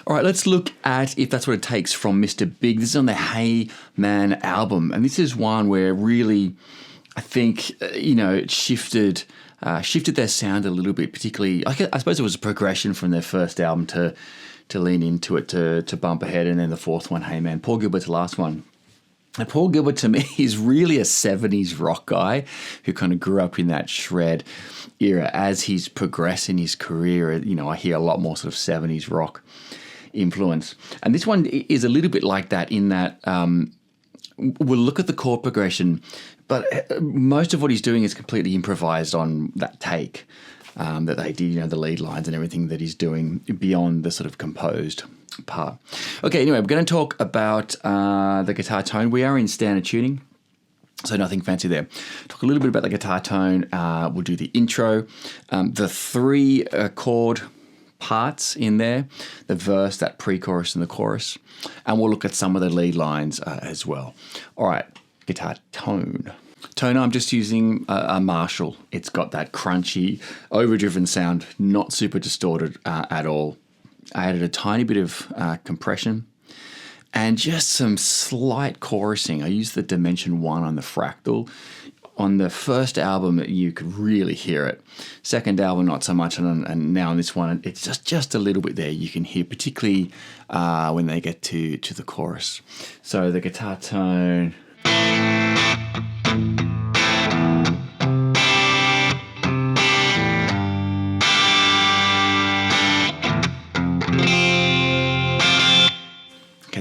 All right, let's look at If That's What It Takes from Mr. Big. This is on the Hey Man album. And this is one where really, I think, it shifted their sound a little bit, particularly, I suppose it was a progression from their first album to lean into it, to bump ahead. And then the fourth one, Hey Man. Paul Gilbert's last one. And Paul Gilbert, to me, is really a 70s rock guy who kind of grew up in that shred era. As he's progressed in his career, I hear a lot more sort of 70s rock influence. And this one is a little bit like that in that we'll look at the chord progression, but most of what he's doing is completely improvised on that take that they did, the lead lines and everything that he's doing beyond the sort of composed part. Okay, anyway, we're going to talk about the guitar tone. We are in standard tuning, so nothing fancy there. Talk a little bit about the guitar tone. We'll do the intro, the three chord parts in there, the verse, that pre-chorus and the chorus, and we'll look at some of the lead lines as well. All right, guitar tone. Tone, I'm just using a Marshall. It's got that crunchy, overdriven sound, not super distorted at all. I added a tiny bit of compression and just some slight chorusing. I used the Dimension 1 on the Fractal. On the first album, you could really hear it. Second album, not so much. And now on this one, it's just a little bit there. You can hear, particularly when they get to the chorus. So the guitar tone.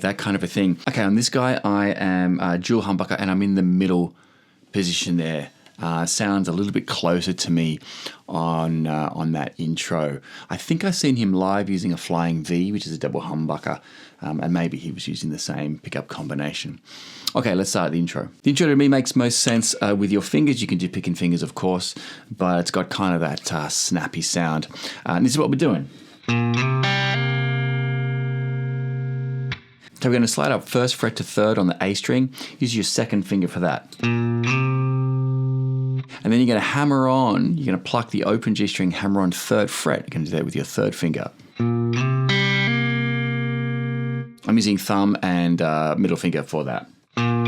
That kind of a thing. Okay, on this guy, I am dual humbucker, and I'm in the middle position there. Sounds a little bit closer to me on that intro. I think I've seen him live using a Flying V, which is a double humbucker, and maybe he was using the same pickup combination. Okay, let's start the intro. The intro to me makes most sense with your fingers. You can do picking fingers, of course, but it's got kind of that snappy sound. And this is what we're doing. So we're going to slide up first fret to third on the A string. Use your second finger for that. And then you're going to hammer on, you're going to pluck the open G string, hammer on third fret. You're going to do that with your third finger. I'm using thumb and middle finger for that. Then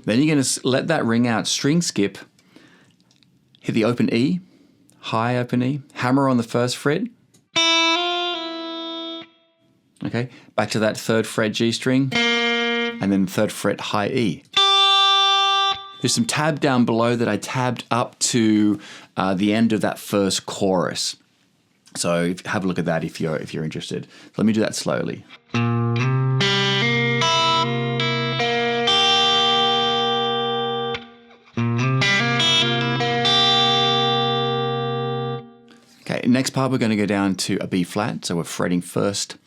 you're going to let that ring out, string skip, hit the open E, high open E, hammer on the first fret. Okay, back to that third fret G string, and then third fret high E. There's some tab down below that I tabbed up to the end of that first chorus. So have a look at that if you're interested. Let me do that slowly. Okay, next part we're going to go down to a B flat. So we're fretting first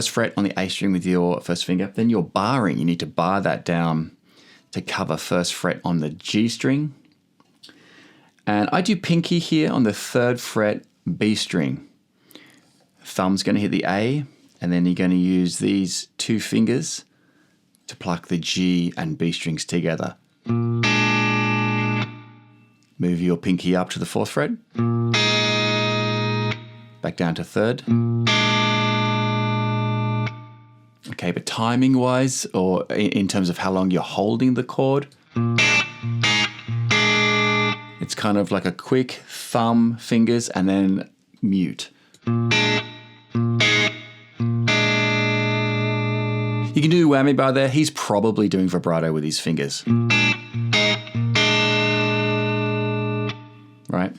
fret on the A string with your first finger, then you're barring. You need to bar that down to cover first fret on the G string. And I do pinky here on the third fret B string. Thumb's going to hit the A, and then you're going to use these two fingers to pluck the G and B strings together. Move your pinky up to the fourth fret, back down to third. Okay, but timing-wise, or in terms of how long you're holding the chord, it's kind of like a quick thumb, fingers, and then mute. You can do whammy bar there. He's probably doing vibrato with his fingers. Right?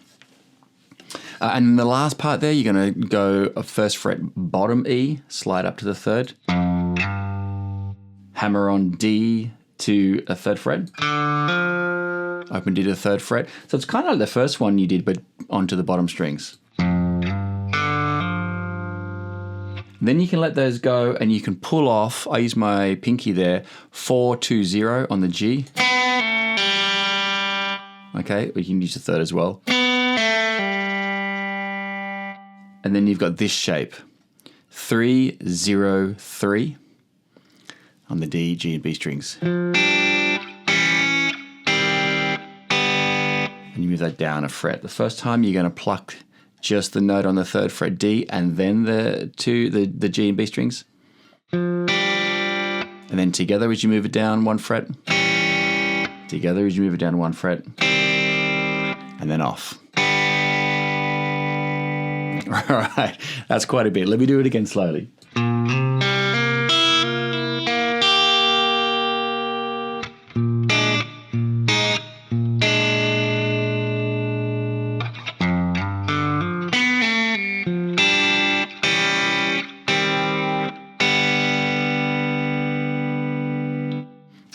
And the last part there, you're going to go a first fret bottom E, slide up to the third. Hammer on D to a third fret. Open D to the third fret. So it's kind of like the first one you did, but onto the bottom strings. Then you can let those go and you can pull off, I use my pinky there, 4-2-0 on the G. Okay, or you can use the third as well. And then you've got this shape, 3-0-3 on the D, G, and B strings. And you move that down a fret. The first time you're going to pluck just the note on the 3rd fret D and then the G and B strings. And then together as you move it down 1 fret. Together as you move it down 1 fret. And then off. All right, that's quite a bit. Let me do it again slowly.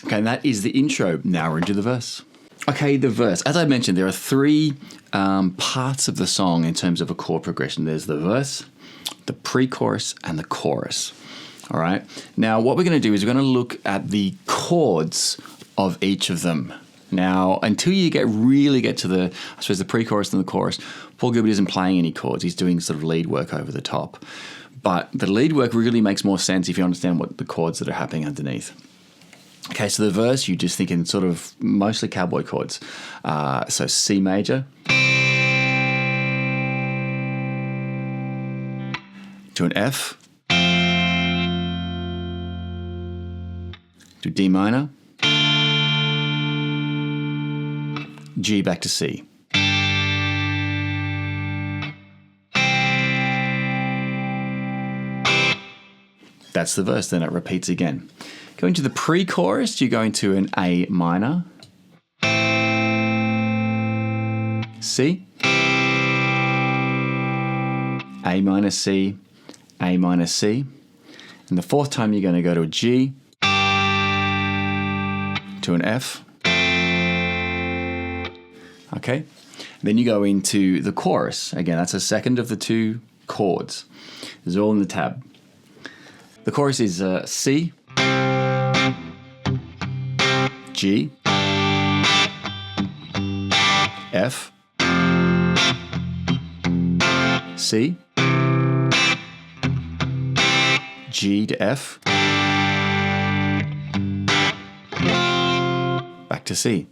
Okay, and that is the intro. Now we're into the verse. Okay, the verse. As I mentioned, there are 3 parts of the song in terms of a chord progression. There's the verse, the pre-chorus, and the chorus. All right. Now, what we're going to do is we're going to look at the chords of each of them. Now, until you really get to the pre-chorus and the chorus, Paul Gilbert isn't playing any chords. He's doing sort of lead work over the top. But the lead work really makes more sense if you understand what the chords that are happening underneath. Okay, so the verse, you just think in sort of mostly cowboy chords. So C major to an F to D minor, G back to C. That's the verse, then it repeats again. Going to the pre-chorus, you're going to an A minor, C, A minor C, A minor C. And the 4th time you're going to go to a G, to an F. Okay. Then you go into the chorus. Again, that's a second of the 2 chords. It's all in the tab. The chorus is C, G, F, C, G to F, back to C.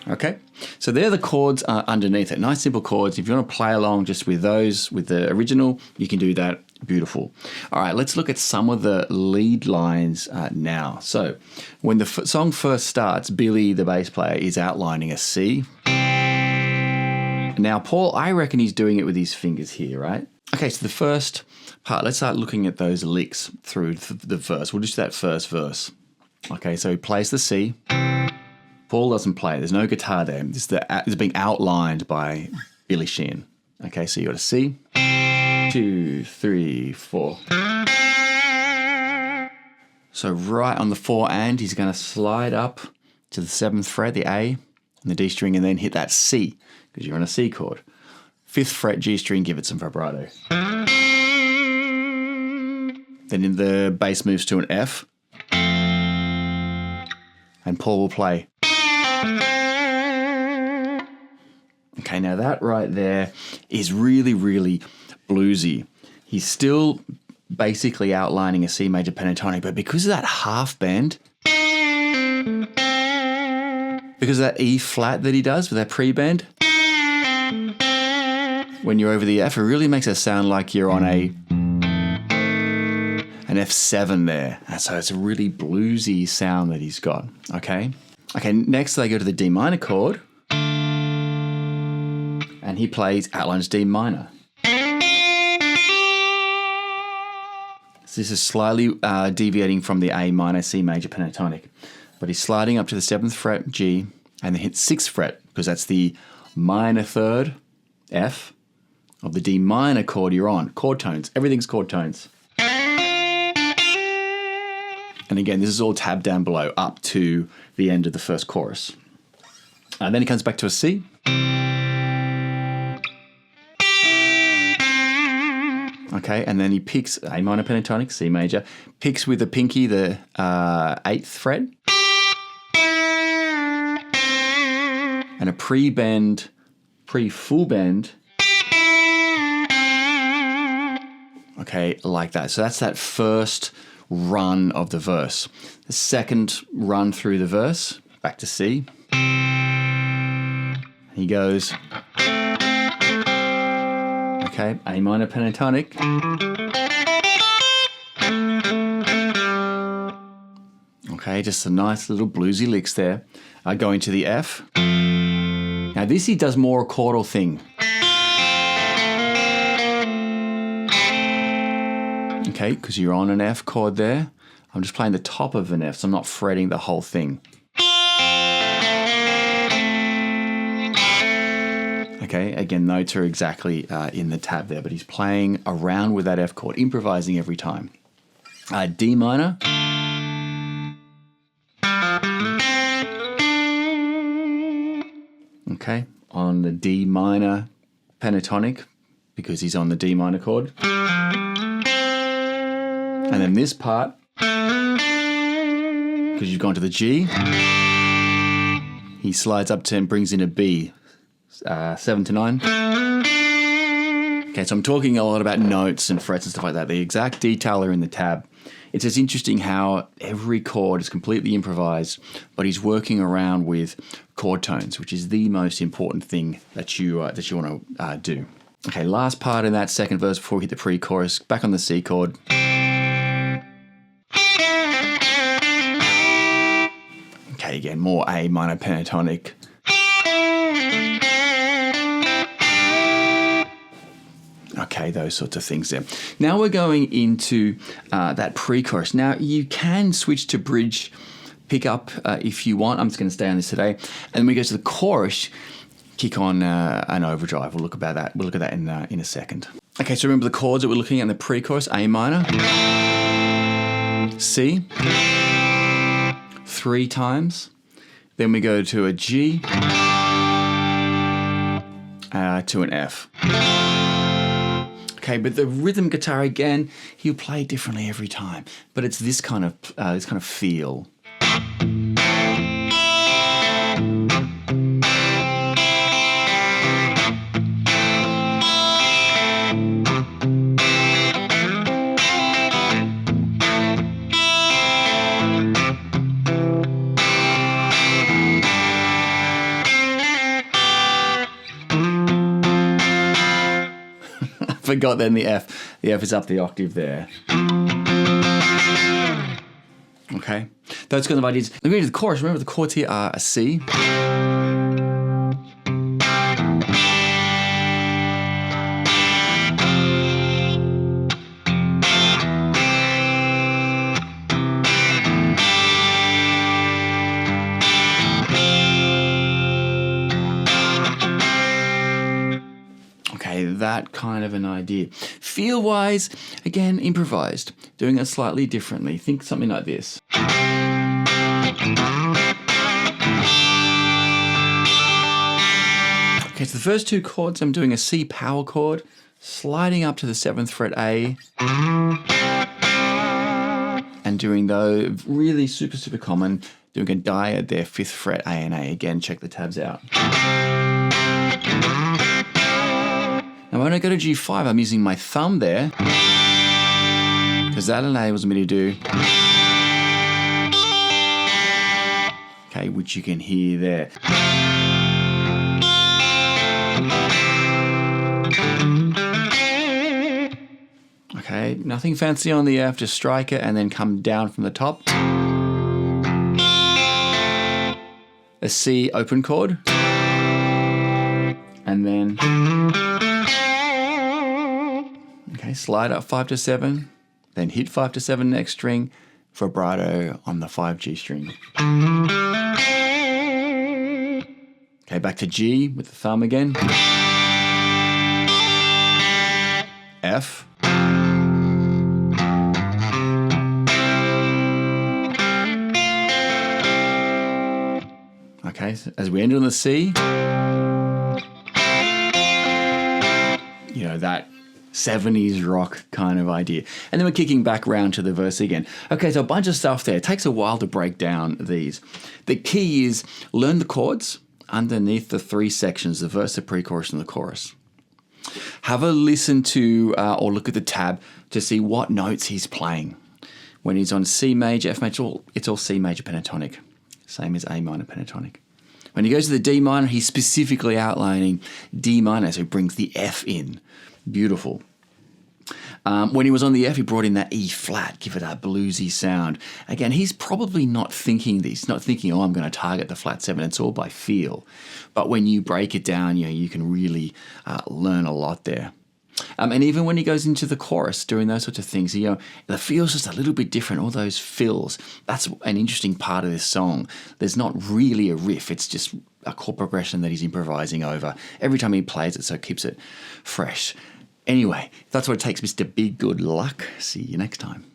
Okay, so they're the chords underneath it. Nice simple chords. If you want to play along just with those, with the original, you can do that. Beautiful. All right, let's look at some of the lead lines now. So when the song first starts, Billy, the bass player, is outlining a C. Now, Paul, I reckon he's doing it with his fingers here, right? Okay, so the first part, let's start looking at those licks through the verse. We'll just do that first verse. Okay, so he plays the C. Paul doesn't play. There's no guitar there. It's being outlined by Billy Sheehan. Okay, so you got a C. 2, 3, 4. So right on the 4 and, he's going to slide up to the 7th fret, the A, and the D string, and then hit that C, because you're on a C chord. 5th fret, G string, give it some vibrato. Then in the bass moves to an F, and Paul will play. Okay, now that right there is really, really bluesy. He's still basically outlining a C major pentatonic, but because of that half bend, because of that E flat that he does with that pre-bend, when you're over the F, it really makes it sound like you're on an F7 there. And so it's a really bluesy sound that he's got, okay? Okay, next they go to the D minor chord, and he outlines D minor. So this is slightly deviating from the A minor C major pentatonic, but he's sliding up to the 7th fret G and then hit 6th fret, because that's the minor 3rd F of the D minor chord you're on. Chord tones, everything's chord tones. And again, this is all tabbed down below up to the end of the first chorus. And then he comes back to a C. Okay, and then he picks A minor pentatonic, C major, picks with the pinky the 8th fret, and a pre-full bend, okay, like that. So that's that first run of the verse. The second run through the verse, back to C. He goes. Okay, A minor pentatonic. Okay, just some nice little bluesy licks there. Going to the F. Now this he does more a chordal thing. Okay, because you're on an F chord there. I'm just playing the top of an F, so I'm not fretting the whole thing. Okay, again, notes are exactly in the tab there, but he's playing around with that F chord, improvising every time. D minor. Okay, on the D minor pentatonic, because he's on the D minor chord. And then this part, because you've gone to the G, he slides up to and brings in a B, 7 to 9. Okay, so I'm talking a lot about notes and frets and stuff like that. The exact detail are in the tab. It's just interesting how every chord is completely improvised, but he's working around with chord tones, which is the most important thing that you want to do. Okay, last part in that second verse before we hit the pre-chorus, back on the C chord. Okay, again, more A minor pentatonic. Okay, those sorts of things there. Now we're going into that pre-chorus. Now you can switch to bridge pickup if you want. I'm just going to stay on this today. And then we go to the chorus, kick on an overdrive. We'll look about that. We'll look at that in a second. Okay, so remember the chords that we're looking at in the pre-chorus: A minor, C, 3 times. Then we go to a G, to an F. Okay, but the rhythm guitar, again, he'll play differently every time. But it's this kind of feel. Forgot then the F. The F is up the octave there. Okay, those kind of ideas. Let me go to the chorus. Remember the chords here are a C, that kind of an idea. Feel-wise, again, improvised, doing it slightly differently. Think something like this. Okay, so the first 2 chords, I'm doing a C power chord, sliding up to the 7th fret A, and doing the really super common, doing a diad there, 5th fret A and A. Again, check the tabs out. Now when I go to G5, I'm using my thumb there, because that enables me to do, okay, which you can hear there. Okay, nothing fancy on the F, just strike it and then come down from the top. A C open chord, and then okay, slide up 5 to 7, then hit 5 to 7 next string, vibrato on the 5G string. Okay, back to G with the thumb again. F. Okay, so as we end on the C, you know, that 70s rock kind of idea. And then we're kicking back round to the verse again. Okay, so a bunch of stuff there. It takes a while to break down these. The key is learn the chords underneath the 3 sections, the verse, the pre-chorus, and the chorus. Have a listen to or look at the tab to see what notes he's playing. When he's on C major, F major, it's all C major pentatonic, same as A minor pentatonic. When he goes to the D minor, he's specifically outlining D minor, so he brings the F in. Beautiful. When he was on the F, he brought in that E flat, give it that bluesy sound. Again, he's probably not thinking this, not thinking, oh, I'm going to target the flat 7. It's all by feel. But when you break it down, you can really learn a lot there. And even when he goes into the chorus, doing those sorts of things, the feel's just a little bit different, all those fills. That's an interesting part of this song. There's not really a riff. It's just a chord progression that he's improvising over every time he plays it, so it keeps it fresh. Anyway, that's what it takes, Mr. Big Good Luck. See you next time.